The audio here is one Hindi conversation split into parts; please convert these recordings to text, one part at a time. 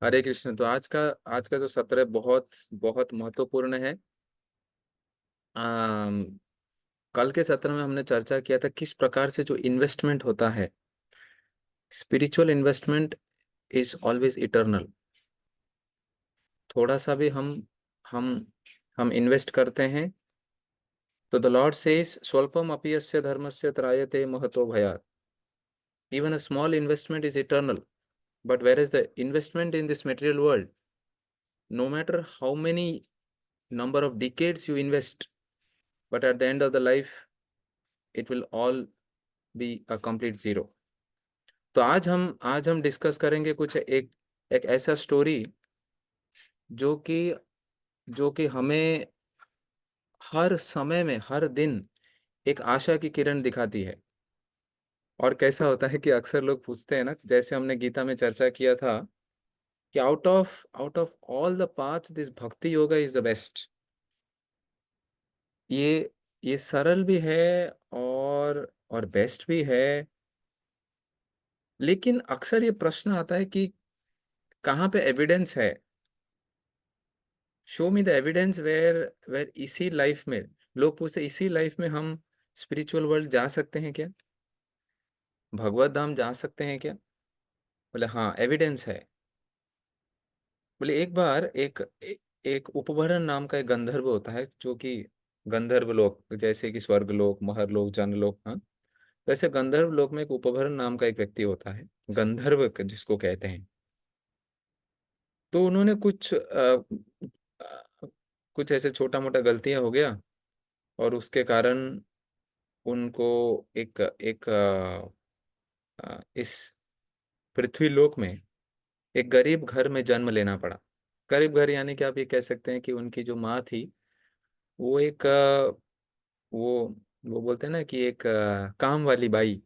हरे कृष्ण। तो आज का जो सत्र है बहुत बहुत महत्वपूर्ण है। आम, कल के सत्र में हमने चर्चा किया था किस प्रकार से जो इन्वेस्टमेंट होता है, spiritual investment is always eternal. थोड़ा सा भी हम हम इन्वेस्ट करते हैं तो द लॉर्ड सेज स्वल्पम अपि यस्य धर्मस्य त्रायते महतो भयात्। Even a small investment is eternal, but where is the investment in this material world, no matter how many number of decades you invest, but at the end of the life it will all be a complete zero. तो आज हम डिस्कस करेंगे कुछ एक एक ऐसा स्टोरी जो कि जो कि हमें हर समय में हर दिन एक आशा की किरण दिखाती है। और कैसा होता है कि अक्सर लोग पूछते हैं ना, जैसे हमने गीता में चर्चा किया था कि out of all the paths this भक्ति योगा इज द बेस्ट। ये ये सरल भी है और बेस्ट भी है। लेकिन अक्सर ये प्रश्न आता है कि कहाँ पे एविडेंस है। Show me the evidence where where इसी लाइफ में, लोग पूछते इसी लाइफ में हम स्पिरिचुअल वर्ल्ड जा सकते हैं क्या, भगवत धाम जा सकते हैं क्या। बोले हाँ एविडेंस है। बोले एक बार एक उपभरण नाम का एक गंधर्व होता है, जो कि गंधर्व लोक जैसे कि स्वर्ग लोक, महरलोक, जनलोक, हाँ, वैसे गंधर्व लोक में एक उपभरण नाम का एक व्यक्ति होता है, गंधर्व जिसको कहते हैं। तो उन्होंने कुछ ऐसे छोटा मोटा गलतियां हो गया, और उसके कारण उनको एक एक इस पृथ्वी लोक में एक गरीब घर में जन्म लेना पड़ा। गरीब घर यानी कि आप ये कह सकते हैं कि उनकी जो माँ थी वो एक वो वो बोलते हैं ना कि एक काम वाली बाई।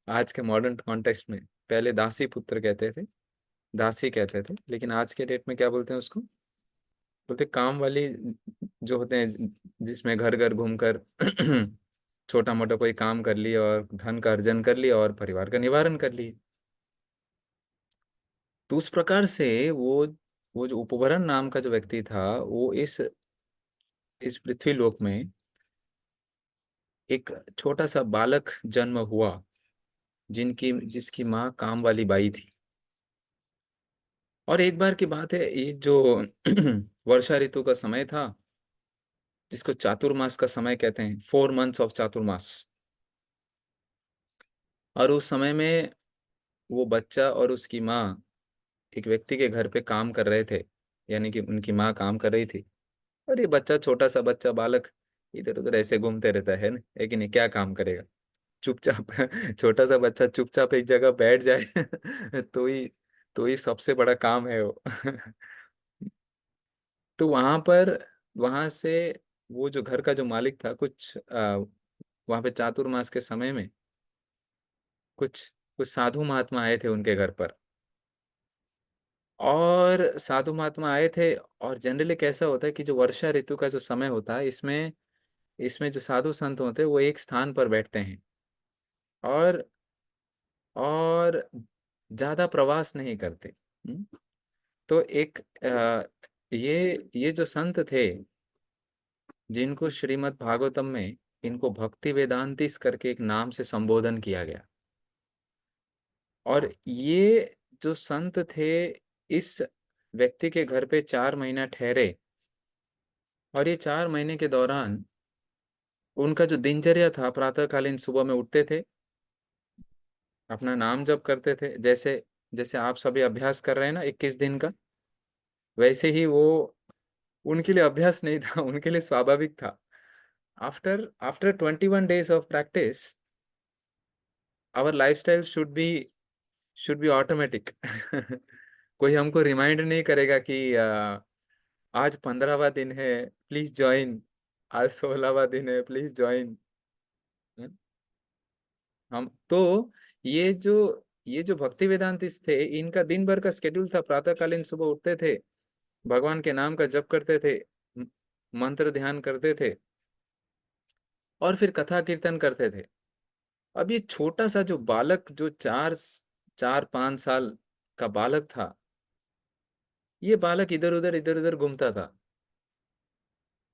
आज के मॉडर्न कॉन्टेक्स्ट में पहले दासी पुत्र कहते थे, दासी कहते थे, लेकिन आज के डेट में क्या बोलते हैं उसको, बोलते काम वाली। जो होते हैं जिसमें घर घर घूमकर छोटा मोटा कोई काम कर लिया और धन का अर्जन कर लिया और परिवार का निवारण कर लिया। तो उस प्रकार से वो जो उपवरण नाम का जो व्यक्ति था, वो इस पृथ्वी लोक में एक छोटा सा बालक जन्म हुआ, जिनकी जिसकी माँ काम वाली बाई थी। और एक बार की बात है, ये जो वर्षा ऋतु का समय था, जिसको चातुर्मास का समय कहते हैं, 4 months ऑफ चातुर्मास। और उस समय में वो बच्चा और उसकी माँ एक व्यक्ति के घर पे काम कर रहे थे, यानी कि उनकी माँ काम कर रही थी। और ये बच्चा, छोटा सा बच्चा बालक, इधर उधर ऐसे घूमते रहता है ना, लेकिन ये क्या काम करेगा, चुपचाप। छोटा सा बच्चा चुपचाप एक जगह बैठ जाए तो ही सबसे बड़ा काम है वो। तो वहां से वो जो घर का जो मालिक था, कुछ वहां पे चातुर्मास के समय में कुछ कुछ साधु महात्मा आए थे उनके घर पर। और साधु महात्मा आए थे, और जनरली कैसा होता है कि जो वर्षा ऋतु का जो समय होता है, इसमें इसमें जो साधु संत होते हैं वो एक स्थान पर बैठते हैं, और और ज्यादा प्रवास नहीं करते। हम्म? तो एक ये जो संत थे, जिनको श्रीमद् भागवतम में इनको भक्ति वेदांतिस करके एक नाम से संबोधन किया गया। और ये जो संत थे, इस व्यक्ति के घर पे 4 महीना ठहरे। और ये 4 महीने के दौरान उनका जो दिनचर्या था, प्रातःकालीन सुबह में उठते थे, अपना नाम जप करते थे, जैसे जैसे आप सभी अभ्यास कर रहे हैं ना 21 दिन का, वैसे ही वो उनके लिए अभ्यास नहीं था, उनके लिए स्वाभाविक था। After after 21 days of practice, our lifestyle should be automatic. कोई हमको रिमाइंड नहीं करेगा कि आज 15वां दिन है, प्लीज ज्वाइन। आज 16वां दिन है, प्लीज ज्वाइन। हम तो ये जो भक्ति वेदांतिस थे, इनका दिन भर का स्केड्यूल था, प्रातःकालीन सुबह उठते थे, भगवान के नाम का जप करते थे, म- मंत्र ध्यान करते थे, और फिर कथा कीर्तन करते थे। अब ये छोटा सा जो बालक, जो 4 4 5 साल का बालक था, ये बालक इधर उधर घूमता था।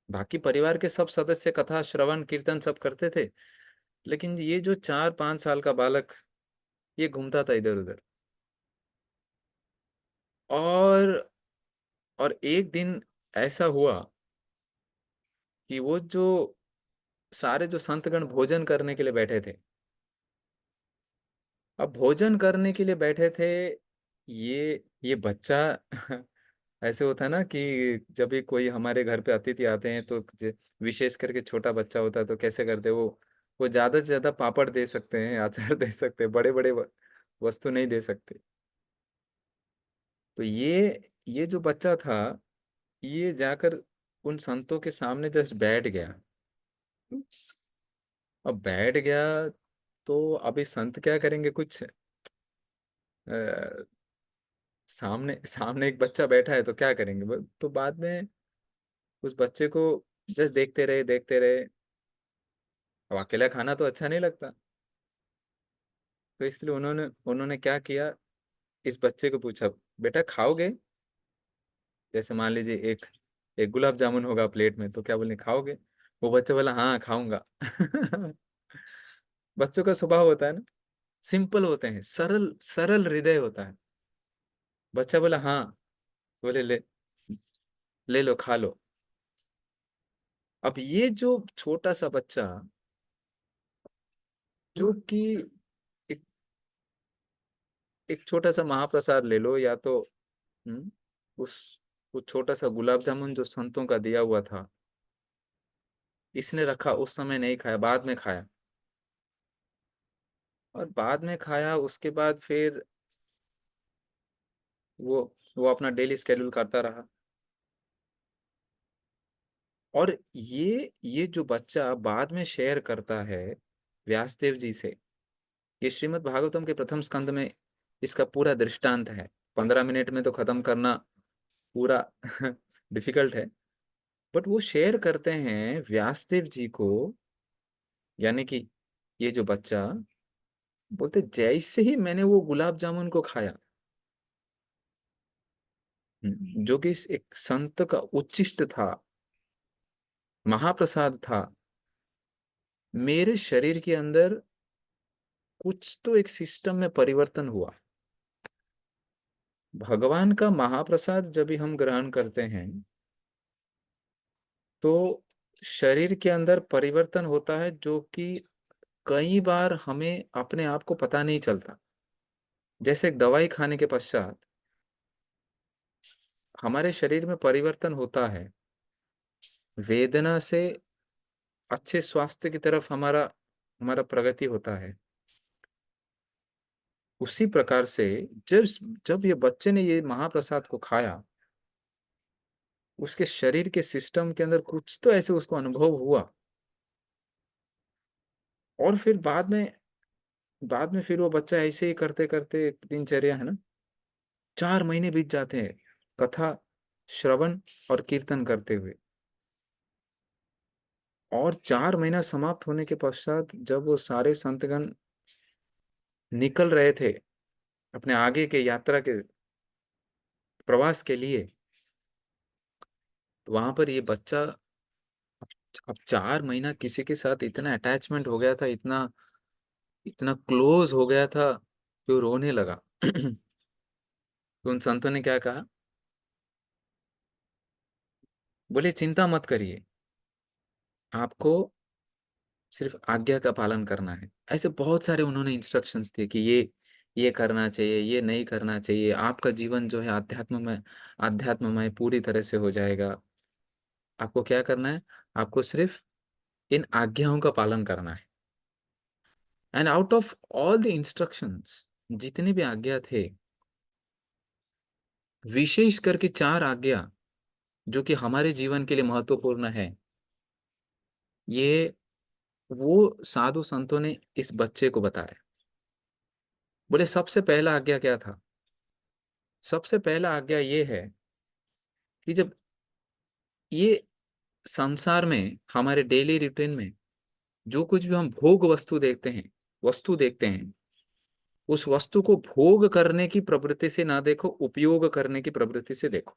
बाकी परिवार के सब सदस्य कथा श्रवण कीर्तन सब करते थे, लेकिन ये जो 4-5 साल का बालक, ये घूमता था इधर उधर। और एक दिन ऐसा हुआ कि वो जो सारे जो संतगण भोजन करने के लिए बैठे थे, अब भोजन करने के लिए बैठे थे, ये बच्चा ऐसे होता है ना कि जब भी कोई हमारे घर पे अतिथि आते हैं तो विशेष करके छोटा बच्चा होता है तो कैसे करते हैं वो ज्यादा से ज्यादा पापड़ दे सकते हैं, अचार दे सकते हैं, बड़े बड़े वस्तु नहीं दे सकते। तो ये जो बच्चा था, ये जाकर उन संतों के सामने जस्ट बैठ गया। अब बैठ गया तो अभी संत क्या करेंगे, कुछ सामने सामने एक बच्चा बैठा है तो क्या करेंगे तो बाद में उस बच्चे को जस्ट देखते रहे देखते रहे। अब अकेला खाना तो अच्छा नहीं लगता, तो इसलिए उन्होंने उन्होंने क्या किया, इस बच्चे को पूछा, बेटा खाओगे? जैसे मान लीजिए एक एक गुलाब जामुन होगा प्लेट में, तो क्या बोले, खाओगे? वो बच्चा बोला हाँ खाऊंगा। बच्चों का स्वभाव होता है ना, सिंपल होते हैं, सरल सरल हृदय होता है। बच्चा बोला हाँ। बोले ले ले लो खा लो। अब ये जो छोटा सा बच्चा, जो कि एक, एक छोटा सा महाप्रसाद ले लो या तो हम्म, उस वो छोटा सा गुलाब जामुन जो संतों का दिया हुआ था, इसने रखा, उस समय नहीं खाया, बाद में खाया। और बाद में खाया, उसके बाद फिर वो वो अपना डेली स्केड्यूल करता रहा। और ये जो बच्चा बाद में शेयर करता है व्यासदेव जी से, ये श्रीमद् भागवतम के प्रथम स्कंद में इसका पूरा दृष्टांत है। 15 मिनट में तो खत्म करना पूरा डिफिकल्ट है, बट वो शेयर करते हैं व्यासदेव जी को, यानी कि ये जो बच्चा बोलते, जैसे ही मैंने वो गुलाब जामुन को खाया, जो कि एक संत का उच्छिष्ट था, महाप्रसाद था, मेरे शरीर के अंदर कुछ तो एक सिस्टम में परिवर्तन हुआ। भगवान का महाप्रसाद जब भी हम ग्रहण करते हैं तो शरीर के अंदर परिवर्तन होता है, जो कि कई बार हमें अपने आप को पता नहीं चलता। जैसे एक दवाई खाने के पश्चात हमारे शरीर में परिवर्तन होता है, वेदना से अच्छे स्वास्थ्य की तरफ हमारा हमारा प्रगति होता है। उसी प्रकार से जब जब ये बच्चे ने ये महाप्रसाद को खाया, उसके शरीर के सिस्टम के अंदर कुछ तो ऐसे उसको अनुभव हुआ। और फिर बाद में फिर वो बच्चा ऐसे ही करते करते, दिनचर्या है ना, 4 महीने बीत जाते हैं कथा श्रवण और कीर्तन करते हुए। और 4 महीना समाप्त होने के पश्चात जब वो सारे संतगण निकल रहे थे अपने आगे के यात्रा के प्रवास के लिए, तो वहां पर ये बच्चा अब 4 महीना किसी के साथ इतना अटैचमेंट हो गया था, इतना इतना क्लोज हो गया था कि वो रोने लगा। तो उन संतों ने क्या कहा, बोले चिंता मत करिए, आपको सिर्फ आज्ञा का पालन करना है। ऐसे बहुत सारे उन्होंने इंस्ट्रक्शंस दिए कि ये करना चाहिए, ये नहीं करना चाहिए, आपका जीवन जो है अध्यात्ममय पूरी तरह से हो जाएगा। आपको क्या करना है, आपको सिर्फ इन आज्ञाओं का पालन करना है। And out of all the instructions, जितने भी आज्ञा थे, विशेष करके 4 आज्ञा जो कि हमारे जीवन के लिए महत्वपूर्ण है, ये वो साधु संतों ने इस बच्चे को बताया। बोले सबसे पहला आज्ञा क्या था, सबसे पहला आज्ञा ये है कि जब ये संसार में हमारे डेली रूटीन में जो कुछ भी हम भोग वस्तु देखते हैं, उस वस्तु को भोग करने की प्रवृत्ति से ना देखो, उपयोग करने की प्रवृत्ति से देखो।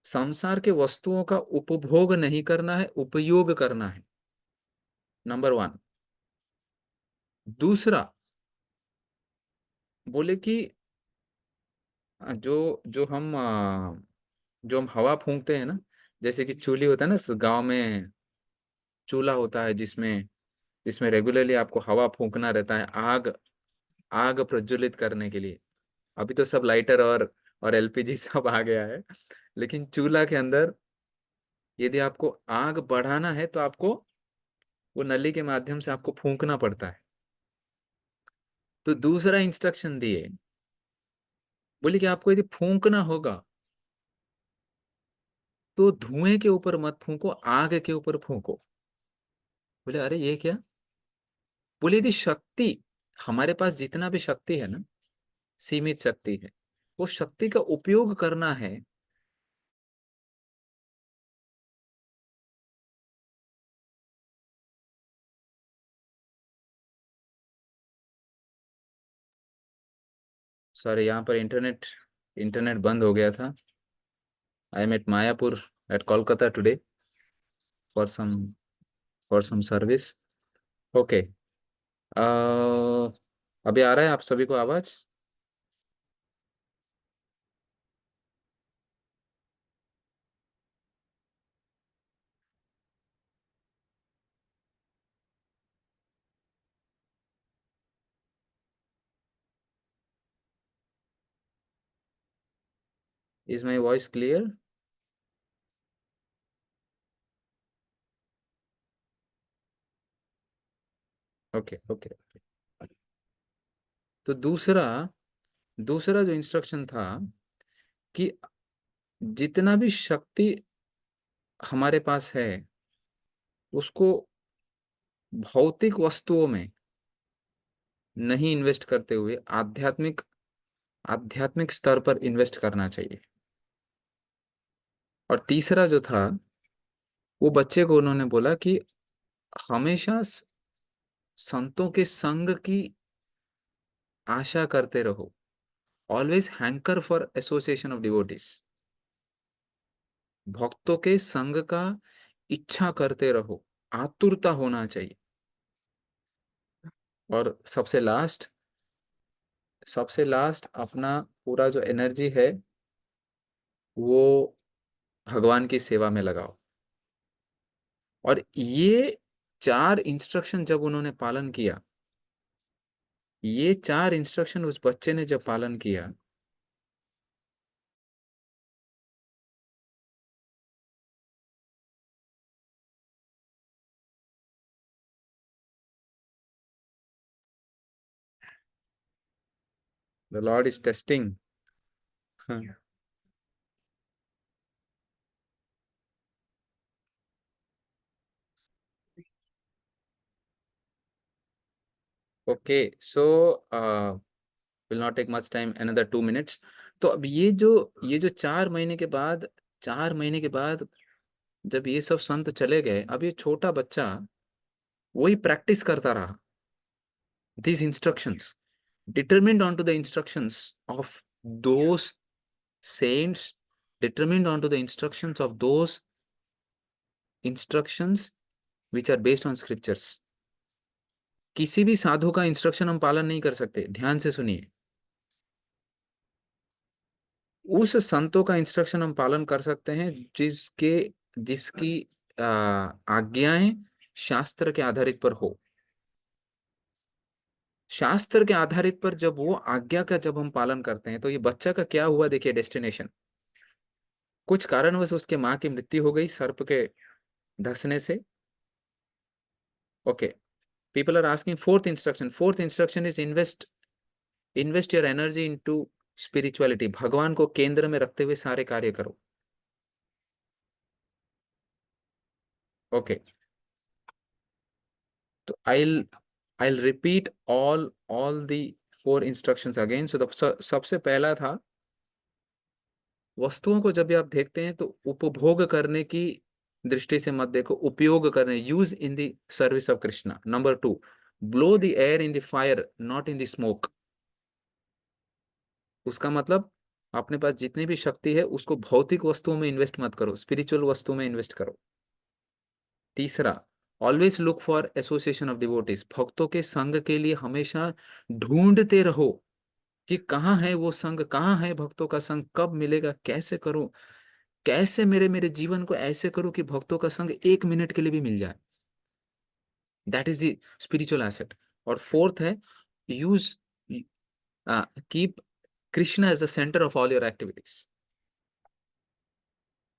संसार के वस्तुओं का उपभोग नहीं करना है, उपयोग करना है, नंबर वन। दूसरा, बोले कि जो हम हवा फूंकते हैं ना, जैसे कि चूल्ही होता है ना, गांव में चूल्हा होता है जिसमें जिसमें रेगुलरली आपको हवा फूंकना रहता है, आग आग प्रज्वलित करने के लिए। अभी तो सब लाइटर और एलपीजी सब आ गया है, लेकिन चूल्हा के अंदर यदि आपको आग बढ़ाना है तो आपको वो नली के माध्यम से आपको फूंकना पड़ता है। तो दूसरा इंस्ट्रक्शन दिए, बोले कि आपको यदि फूंकना होगा तो धुएं के ऊपर मत फूंको, आग के ऊपर फूंको। बोले अरे ये क्या? बोले यदि शक्ति, हमारे पास जितना भी शक्ति है ना, सीमित शक्ति है, वो शक्ति का उपयोग करना है। सॉरी, यहाँ पर इंटरनेट इंटरनेट बंद हो गया था। I am at Mayapur at Kolkata today for some service. Okay. अभी आ रहा है आप सभी को आवाज? Is my voice clear? Okay okay. तो दूसरा दूसरा जो इंस्ट्रक्शन था कि जितना भी शक्ति हमारे पास है उसको भौतिक वस्तुओं में नहीं इन्वेस्ट करते हुए आध्यात्मिक आध्यात्मिक स्तर पर इन्वेस्ट करना चाहिए। और तीसरा जो था, वो बच्चे को उन्होंने बोला कि हमेशा संतों के संग की आशा करते रहो, always hanker for association of devotees. भक्तों के संग का इच्छा करते रहो, आतुरता होना चाहिए। और सबसे लास्ट अपना पूरा जो एनर्जी है वो भगवान की सेवा में लगाओ। और ये चार इंस्ट्रक्शन जब उन्होंने पालन किया, ये चार इंस्ट्रक्शन उस बच्चे ने जब पालन किया, the lord is testing. Okay, so will not take much time, another 2 minutes. तो अब ये जो 4 महीने के बाद, 4 महीने के बाद जब ये सब संत चले गए, अब ये छोटा बच्चा वही प्रैक्टिस करता रहा, these instructions, determined onto the instructions of those saints, determined onto the instructions of those instructions which are based on scriptures। किसी भी साधु का इंस्ट्रक्शन हम पालन नहीं कर सकते, ध्यान से सुनिए। उस संतों का इंस्ट्रक्शन हम पालन कर सकते हैं जिसके जिसकी आज्ञाएं शास्त्र के आधारित पर हो। शास्त्र के आधारित पर जब वो आज्ञा का जब हम पालन करते हैं, तो ये बच्चा का क्या हुआ देखिए, डेस्टिनेशन। कुछ कारणवश उसके माँ की मृत्यु हो गई सर्प के धंसने से। Okay, people are asking fourth instruction is invest your energy into spirituality. भगवान को केंद्र में रखते हुए सारे कार्य करो। ओके, तो I repeat all the 4 instructions again. So सबसे पहला था, वस्तुओं को जब भी आप देखते हैं तो उपभोग करने की दृष्टि से मत देखो, उपयोग करने, use in the service of Krishna. Number 2, blow the air in the fire not in the smoke. उसका मतलब अपने पास जितनी भी शक्ति है उसको भौतिक वस्तुओं में इन्वेस्ट मत करो, स्पिरिचुअल वस्तुओं में इन्वेस्ट करो। तीसरा, always look for association of devotees, भक्तों के संग के लिए हमेशा ढूंढते रहो कि कहाँ है वो संग, कहाँ है भक्तों का संग, कब मिलेगा, कैसे करूं, कैसे मेरे मेरे जीवन को ऐसे करूं कि भक्तों का संग 1 मिनट के लिए भी मिल जाए। That is the spiritual asset. और फोर्थ है, use keep Krishna as the centre of all your activities.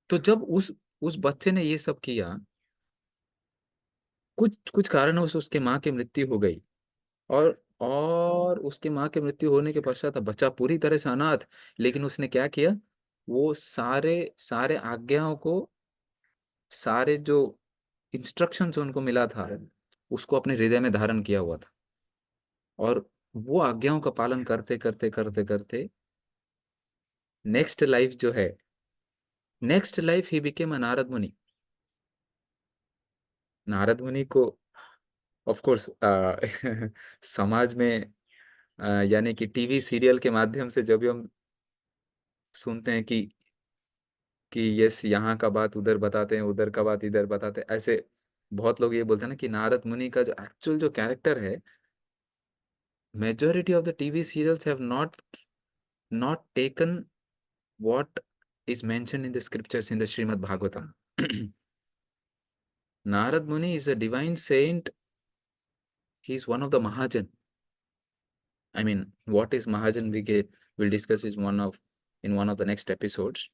तो जब उस बच्चे ने ये सब किया, कुछ कुछ कारणों से उसके माँ की मृत्यु हो गई, और उसके माँ की मृत्यु होने के पश्चात बच्चा पूरी तरह से अनाथ। लेकिन उसने क्या किया, वो सारे सारे आज्ञाओं को, सारे जो इंस्ट्रक्शंस उनको मिला था, उसको अपने हृदय में धारण किया हुआ था। और वो आज्ञाओं का पालन करते करते करते करते नेक्स्ट लाइफ जो है, next life he became a Narad मुनि। नारद मुनि को ऑफ कोर्स समाज में यानी कि टीवी सीरियल के माध्यम से जब भी हम सुनते हैं कि यस यहाँ का बात उधर बताते हैं, उधर का बात इधर बताते हैं, ऐसे बहुत लोग ये बोलते हैं ना कि नारद मुनि का जो एक्चुअल जो कैरेक्टर है, majority of the TV serials have not taken what is mentioned in the scriptures in the Srimad Bhagavatam. Narad Muni is a divine saint. He is one of the Mahajan. I mean, what is Mahajan? Will discuss is in one of the next episodes.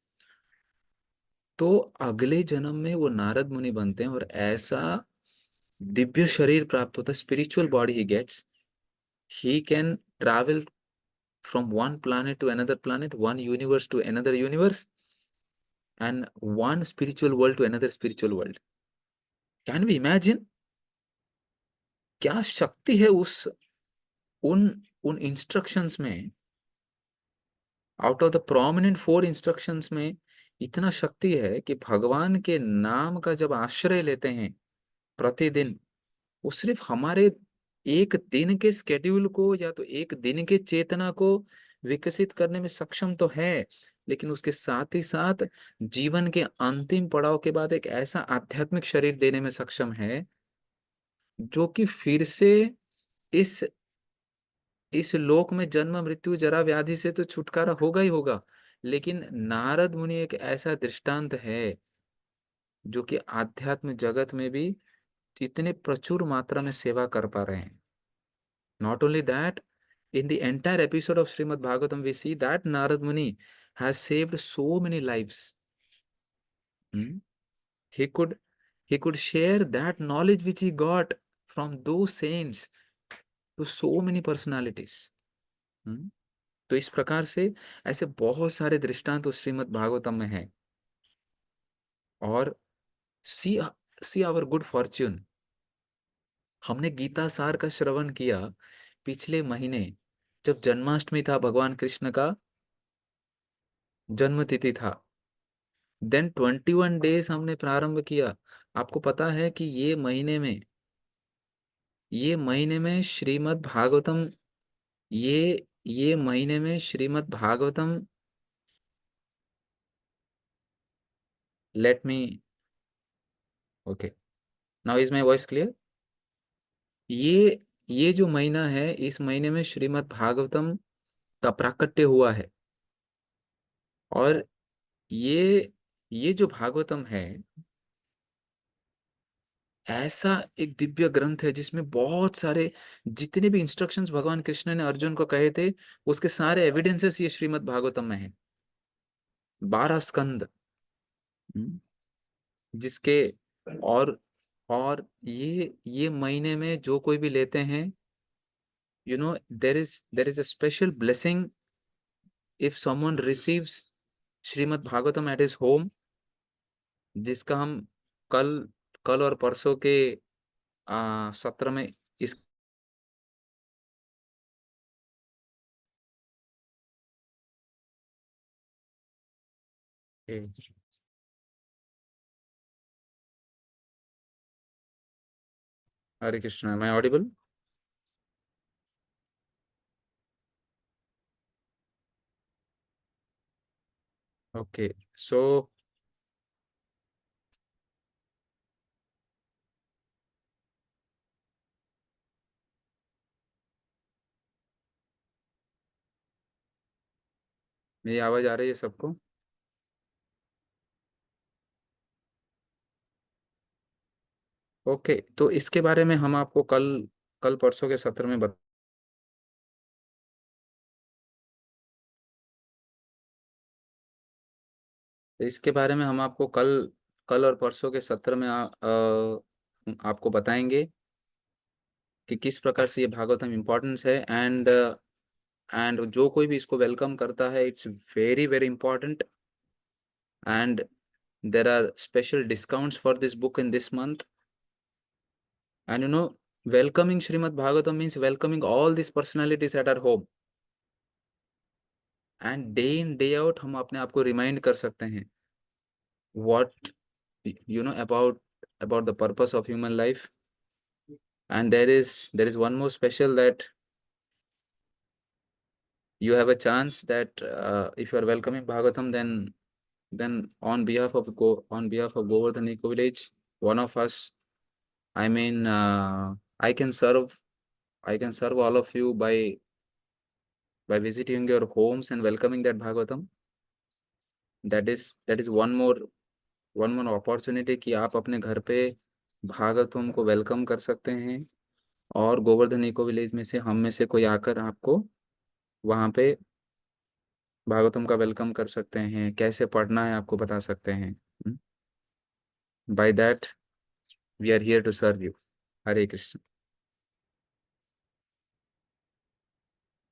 तो अगले जन्म में वो नारद मुनि बनते हैं और ऐसा दिव्य शरीर प्राप्त होता है, spiritual body he gets. He can travel from one planet to another planet, one universe to another universe, and one spiritual world to another spiritual world. Can we imagine? क्या शक्ति है उस उन उन इंस्ट्रक्शंस में। Out of the prominent 4 instructions में इतना शक्ति है कि भगवान के नाम का जब आश्रय लेते हैं प्रतिदिन, वो सिर्फ हमारे एक दिन के स्केड्यूल को या तो एक दिन के चेतना को विकसित करने में सक्षम तो है, लेकिन उसके साथ ही साथ जीवन के अंतिम पड़ाव के बाद एक ऐसा आध्यात्मिक शरीर देने में सक्षम है जो कि फिर से इस इस लोक में जन्म मृत्यु जरा व्याधि से तो छुटकारा होगा ही होगा। लेकिन नारद मुनि एक ऐसा दृष्टांत है जो कि आध्यात्म जगत में भी इतने प्रचुर मात्रा में सेवा कर पा रहे हैं। Not only that, in the entire episode of Srimad Bhagavatam we see that Narad Muni has saved so many lives. Hmm? he could he could share that knowledge which he got from those saints to so many personalities. Hmm? तो इस प्रकार से ऐसे बहुत सारे दृष्टांत उस श्रीमद् भागवतम में है। और सी सी आवर गुड फॉर्च्यून, हमने गीता सार का श्रवण किया पिछले महीने, जब जन्माष्टमी था, भगवान कृष्ण का जन्म तिथि था। देन 21 डेज हमने प्रारंभ किया। आपको पता है कि ये महीने में श्रीमद् भागवतम, ये महीने में Shrimad Bhagavatam, let me, okay, now is my voice clear? ये ये जो महीना है, इस महीने में श्रीमद् भागवतम का प्राकट्य हुआ है। और ये ये जो भागवतम है, ऐसा एक दिव्य ग्रंथ है जिसमें बहुत सारे, जितने भी इंस्ट्रक्शंस भगवान कृष्ण ने अर्जुन को कहे थे, उसके सारे एविडेंसेस ये श्रीमद् भागवतम में है। 12 स्कंद, हम्म, जिसके और ये महीने में जो कोई भी लेते हैं, there is a special blessing if someone receives Shrimad Bhagavatam at his home, जिसका हम कल कल और परसों के सत्र में इस, हरे कृष्ण, मैं ऑडिबल? ओके। सो मेरी आवाज़ आ रही है सबको? ओके, तो इसके बारे में हम आपको कल कल परसों के सत्र में इसके बारे में हम आपको कल कल और परसों के सत्र में आपको बताएंगे कि किस प्रकार से ये भागवतम इम्पोर्टेंस है। एंड जो कोई भी इसको वेलकम करता है, it's very very important. And there are special discounts for this book in this month. And welcoming Srimad Bhagavatam means welcoming all these personalities at our home. And day in day out हम अपने आप को रिमाइंड कर सकते हैं what about the purpose of human life. And there is one more special, that you have a chance that if you are welcoming Bhagavatam, then on behalf of Govardhan Eco Village, one of us, I mean, I can serve I can serve all of you by visiting your homes and welcoming that Bhagavatam. That is one more opportunity कि आप अपने घर पे भागवतम को वेलकम कर सकते हैं, और गोवर्धन इको विलेज में से हम में से कोई आकर आपको वहाँ पे भागवतम का वेलकम कर सकते हैं, कैसे पढ़ना है आपको बता सकते हैं। By that we are here to serve you. Hare Krishna.